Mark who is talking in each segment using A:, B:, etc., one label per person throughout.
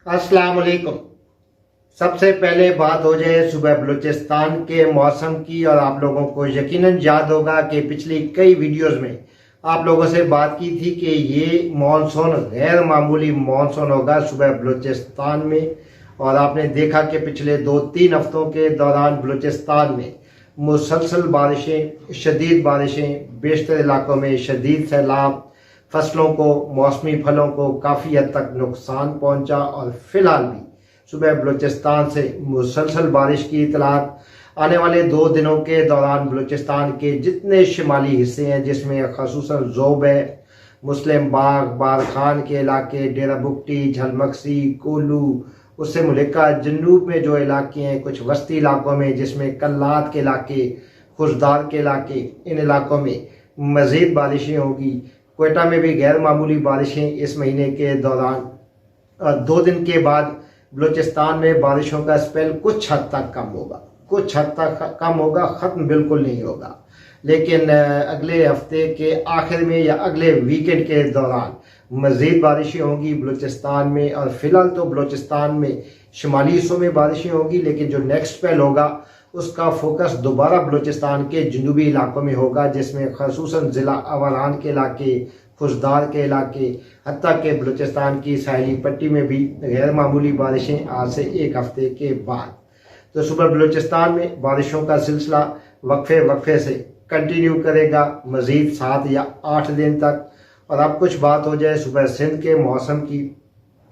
A: अस्सलाम वालेकुम। सबसे पहले बात हो जाए सुबह बलूचिस्तान के मौसम की, और आप लोगों को यकीनन याद होगा कि पिछली कई वीडियोस में आप लोगों से बात की थी कि ये मानसून गैर मामूली मानसून होगा सुबह बलूचिस्तान में। और आपने देखा कि पिछले 2-3 हफ्तों के दौरान बलूचिस्तान में मुसलसल बारिशें, शदीद बारिशें, बेशतर इलाकों में शदीद सैलाब, फसलों को, मौसमी फलों को काफ़ी हद तक नुकसान पहुंचा। और फिलहाल भी सुबह बलूचिस्तान से मुसलसल बारिश की इतलात आने वाले 2 दिनों के दौरान बलूचिस्तान के जितने शुमाली हिस्से हैं, जिसमें खसूसन ज़ोब है, मुस्लिम बाग, बारखान के इलाके, डेरा बुगटी, झलमक्सी, कोलू, उससे मुलिका जनूब में जो इलाके हैं, कुछ वस्ती इलाकों में जिसमें कल्लात के इलाके, खुशदार के इलाके, इन इलाकों में मज़ीद बारिशें होगी। कोयटा में भी गैर मामूली बारिशें इस महीने के दौरान। 2 दिन के बाद बलूचिस्तान में बारिशों का स्पेल कुछ हद तक कम होगा, कुछ हद तक कम होगा, ख़त्म बिल्कुल नहीं होगा। लेकिन अगले हफ्ते के आखिर में या अगले वीकेंड के दौरान मज़ीद बारिशें होंगी बलूचिस्तान में। और फिलहाल तो बलूचिस्तान में शुमाली हिस्सों में बारिशें होंगी, लेकिन जो नेक्स्ट स्पेल होगा उसका फोकस दोबारा बलूचिस्तान के जनूबी इलाकों में होगा, जिसमें खसूसन ज़िला अवारान के इलाके, खुशदार के इलाके, हत्ता के बलूचिस्तान की साहिली पट्टी में भी गैर मामूली बारिशें आज से 1 हफ्ते के बाद। तो सुबह बलूचिस्तान में बारिशों का सिलसिला वक्फे वक्फे से कंटिन्यू करेगा मज़ीद 7 या 8 दिन तक। और अब कुछ बात हो जाए सुबह सिंध के मौसम की।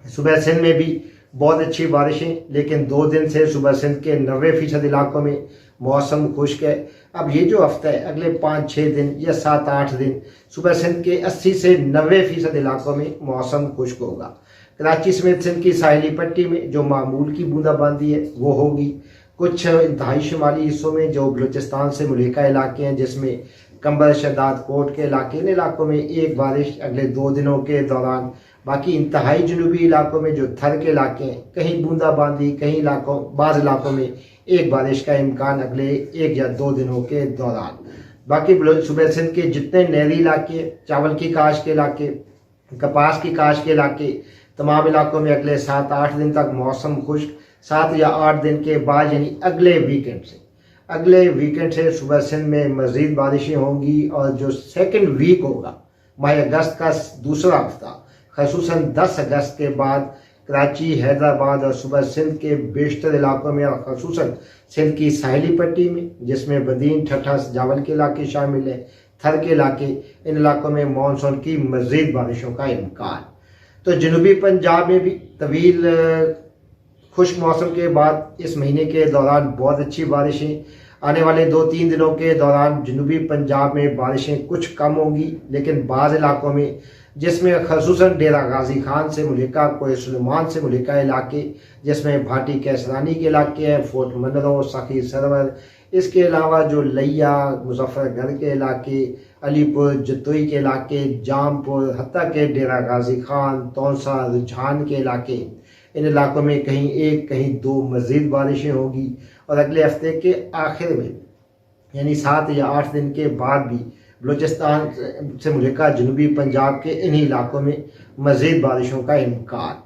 A: सुबह सिंध में भी बहुत अच्छी बारिशें, लेकिन 2 दिन से सुबह सिंध के 90% इलाकों में मौसम खुश्क है। अब ये जो हफ्ता है, अगले 5-6 दिन या 7-8 दिन सुबह सिंध के 80 से 90% इलाकों में मौसम खुश्क होगा। कराची समेत सिंध की साहिली पट्टी में जो मामूल की बूंदाबांदी है वो होगी। कुछ इंतहाई शुमाली हिस्सों में जो बलूचिस्तान से मुलिका इलाके हैं, जिसमें कंबल, शहदाद कोट के इलाके, इन इलाकों में एक बारिश अगले 2 दिनों के दौरान। बाकी इंतहाई जनूबी इलाकों में जो थर के इलाके हैं, कहीं बूंदाबांदी, कहीं इलाकों, बाज़ इलाकों में एक बारिश का इम्कान अगले 1 या 2 दिनों के दौरान। बाकी सुबह सिंध के जितने नहरी इलाके, चावल की काश के इलाके, कपास की काश के इलाके, तमाम इलाकों में अगले 7-8 दिन तक मौसम खुश्क। 7 या 8 दिन के बाद यानी अगले वीकेंड से सुबह सिंध में मज़ीद बारिशें होंगी। और जो सेकंड वीक होगा माह अगस्त का दूसरा हफ्ता, खसूसन 10 अगस्त के बाद कराची, हैदराबाद और सुबह सिंध के बेशतर इलाकों में, और खसूसन सिंध की साहिली पट्टी में, जिसमें बदीन, ठट्ठा, जावल के इलाके शामिल है, थर के इलाके, इन इलाकों में मानसून की मज़ीद बारिशों का इम्कान। तो जनूबी पंजाब में भी तवील खुश्क मौसम के बाद इस महीने के दौरान बहुत अच्छी बारिशें। आने वाले 2-3 दिनों के दौरान जनूबी पंजाब में बारिशें कुछ कम होंगी, लेकिन बाज़ इलाकों में, जिसमें खसूसन डेरा गाजी खान से मुलिका, कोई सुलेमान से मुलिका इलाके, जिसमें भाटी कैसरानी के इलाके हैं, फोर्ट मनरो, सखी सरवर, इसके अलावा जो लिया, मुजफ्फरगढ़ के इलाके, अलीपुर, जतोई के इलाके, जामपुर, हत्ता के डेरा गाजी खान, तौसा, रुझान के इलाके, इन इलाकों में कहीं 1 कहीं 2 मज़ीद बारिशें होगी। और अगले हफ्ते के आखिर में यानी 7 या 8 दिन के बाद भी बलूचिस्तान से मुलिका जनूबी पंजाब के इन्हीं इलाकों में मज़ीद बारिशों का इम्कान।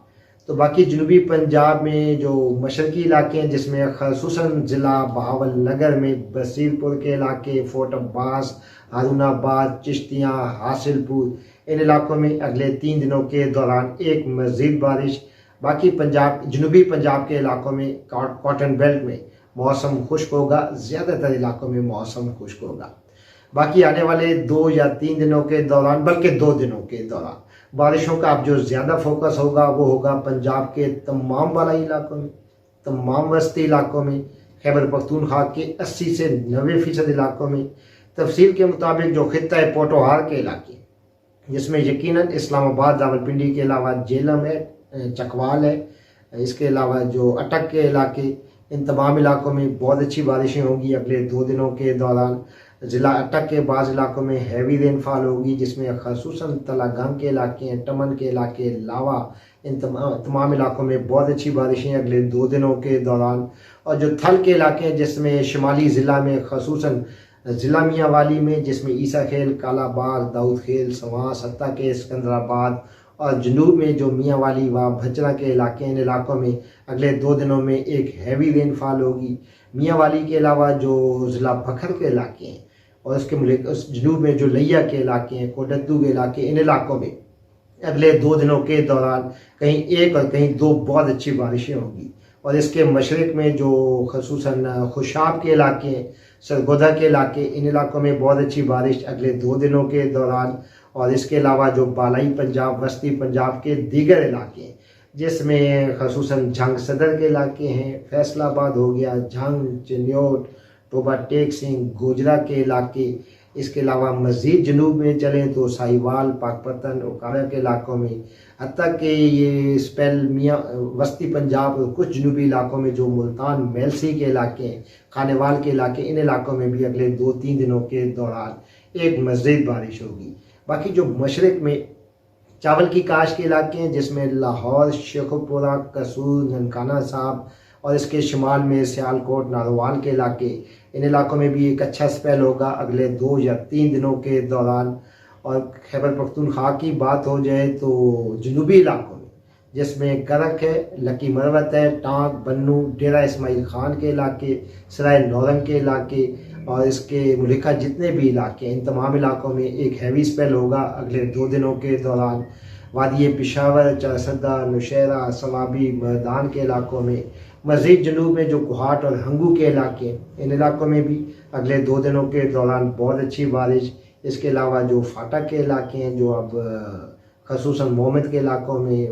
A: तो बाकी जनूबी पंजाब में जो मशरकी इलाके हैं, जिसमें खसूसन ज़िला बहावल नगर में बसीरपुर के इलाके, फोर्ट अब्बास, हारूनाबाद, चिश्तियाँ, हासिलपुर, इन इलाकों में अगले 3 दिनों के दौरान एक मज़ीद बारिश। बाकी जनूबी पंजाब के इलाकों में, कॉटन बेल्ट में मौसम खुश्क होगा, ज़्यादातर इलाकों में मौसम खुश्क होगा। बाकी आने वाले 2 या 3 दिनों के दौरान, बल्कि 2 दिनों के दौरान बारिशों का अब जो ज़्यादा फोकस होगा वो होगा पंजाब के तमाम बालाई इलाकों में, तमाम वस्ती इलाकों में, खैबर पख्तूनख्वा के 80 से 90% इलाकों में। तफसील के मुताबिक जो खित्ता है पोटोहार के इलाके, जिसमें यकीनन इस्लामाबाद, रावलपिंडी के अलावा जेलम है, चकवाल है, इसके अलावा जो अटक के इलाके, इन तमाम इलाकों में बहुत अच्छी बारिशें होंगी अगले 2 दिनों के दौरान। ज़िला अटक के बाज़ इलाकों में हैवी रेनफॉल होगी, जिसमें खसूसन तलागंग के इलाके हैं, टमन के इलाके, लावा, इन तमाम इलाकों में बहुत अच्छी बारिशें अगले 2 दिनों के दौरान। और जो थल के इलाके हैं, जिसमें शुमाली ज़िला में खसूसन ज़िला मियाँ वाली में, जिसमें ईसा खेल, कालाबाग, दाऊद खेल, सवां, सत्ता के सिकंदराबाद اور جنوب میں جو میاں والی و بھچرا کے علاقے ہیں، ان علاقوں میں اگلے 2 دنوں میں ایک ہیوی رین فال ہوگی۔ میاں والی کے علاوہ جو ضلع بکھر کے علاقے ہیں اور اس جنوب میں جو لیا کے علاقے ہیں، کوڈدو کے علاقے، ان علاقوں میں اگلے 2 دنوں کے دوران کہیں 1 اور کہیں 2 بہت اچھی بارشیں ہوں گی۔ اور اس کے مشرق میں جو خصوصاً خوشاب کے علاقے ہیں، سرگودا کے علاقے، ان علاقوں میں بہت اچھی بارش اگلے 2 دنوں کے دوران۔ اور اس کے علاوہ جو بالائی پنجاب، وسطی پنجاب کے دیگر علاقے ہیں، جس میں خصوصاً جھنگ صدر کے علاقے ہیں، فیصل آباد ہو گیا، جھنگ، چنیوٹ، ٹوبا ٹیک سنگھ، گوجرا کے علاقے، اس کے علاوہ مزید جنوب میں چلیں تو ساہیوال، پاکپتن، اوکارا کے علاقوں میں، حتیٰ کہ یہ اسپیل میاں وسطی پنجاب اور کچھ جنوبی علاقوں میں جو ملتان میلسی کے علاقے ہیں، خانیوال کے علاقے، ان علاقوں میں بھی اگلے 2-3 دنوں کے دوران ایک مزید بارش ہوگی۔ باقی جو مشرق میں چاول کی کاشت کے علاقے ہیں، جس میں لاہور، شیخوپورہ، قصور، ننکانہ صاحب اور اس کے شمال میں سیالکوٹ، ناروال کے علاقے، ان علاقوں میں بھی ایک اچھا سپیل ہوگا اگلے 2 یا 3 دنوں کے دوران۔ اور خیبر پختونخوا کی بات ہو جائے تو جنوبی علاقوں میں، جس میں کرک ہے، لکی مروت ہے، ٹانک، بنو، ڈیرہ اسماعیل خان کے علاقے، سرائے نورنگ کے علاقے اور اس کے ملکہ جتنے بھی علاقے ہیں، ان تمام علاقوں میں ایک ہیوی سپیل ہوگا اگلے 2 دنوں کے دوران۔ وادی پشاور، چارسدہ، نوشہرہ، سوابی، مردان کے علاقوں میں، مزید جنوب میں جو کوہاٹ اور ہنگو کے علاقے ہیں، ان علاقوں میں بھی اگلے 2 دنوں کے دوران بہت اچھی بارش۔ اس کے علاوہ جو فاٹک کے علاقے ہیں، جو اب خصوصاً مومد کے علاقوں میں،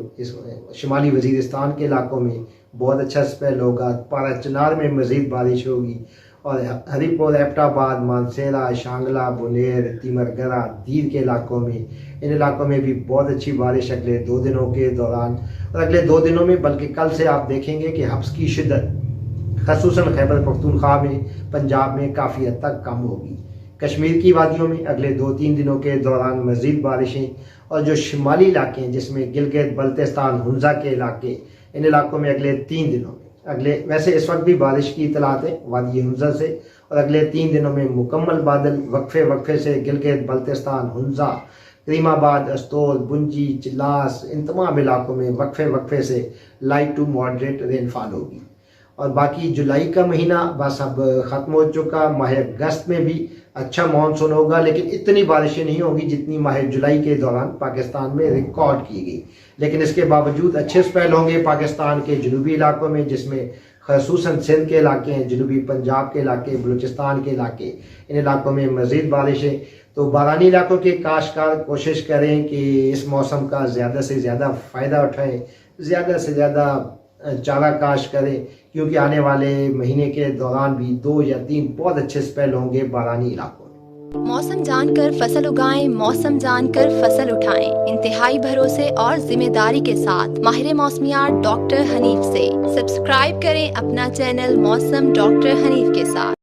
A: شمالی وزیرستان کے علاقوں میں بہت اچھا سپیل ہوگا۔ پارا چنار میں مزید بارش ہوگی اور ہری پور، ایبٹ آباد، مانسیرہ، شانگلہ، بنیر، تیمرگرہ، دیر کے علاقوں میں، ان علاقوں میں بھی بہت اچھی بارش اگلے 2 دنوں کے دوران۔ اور اگلے 2 دنوں میں بلکہ کل سے آپ دیکھیں گے کہ حبس کی شدت خصوصاً خیبر پختونخوا میں، پنجاب میں کافی حد تک کم ہوگی۔ کشمیر کی وادیوں میں اگلے 2-3 دنوں کے دوران مزید بارشیں، اور جو شمالی علاقے ہیں جس میں گلگت، بلتستان، ہنزا کے علاقے، ان علاقوں میں اگلے 3 دنوں میں ویسے اس وقت بھی بارش کی اطلاعات ہیں وادی ہنزا سے، اور اگلے 3 دنوں میں مکمل بادل وقفے سے گلگت، بلتستان، ہنزا، کریم آباد، استول، بنجی، چلاس، ان تمام علاقوں میں وقفے سے لائٹ ٹو ماڈریٹ رین فال ہوگی۔ اور باقی جولائی کا مہینہ بس اب ختم ہو چکا۔ ماہ اگست میں بھی اچھا مانسون ہوگا، لیکن اتنی بارشیں نہیں ہوگی جتنی ماہ جولائی کے دوران پاکستان میں ریکارڈ کی گئی، لیکن اس کے باوجود اچھے سپیل ہوں گے پاکستان کے جنوبی علاقوں میں، جس میں خصوصاً سندھ کے علاقے ہیں، جنوبی پنجاب کے علاقے، بلوچستان کے علاقے، ان علاقوں میں مزید بارشیں۔ تو بارانی علاقوں کے کاشتکار کوشش کریں کہ اس موسم کا زیادہ سے زیادہ فائدہ اٹھائیں، زیادہ سے زیادہ چارہ کاشت کریں، کیونکہ آنے والے مہینے کے دوران بھی 2 یا 3 بہت اچھے سپیل ہوں گے بارانی علاقوں میں۔
B: موسم جان کر فصل اگائیں، موسم جان کر فصل اٹھائیں، انتہائی بھروسے اور ذمہ داری کے ساتھ ماہر موسمیات ڈاکٹر حنیف سے۔ سبسکرائب کریں اپنا چینل موسم ڈاکٹر حنیف کے ساتھ۔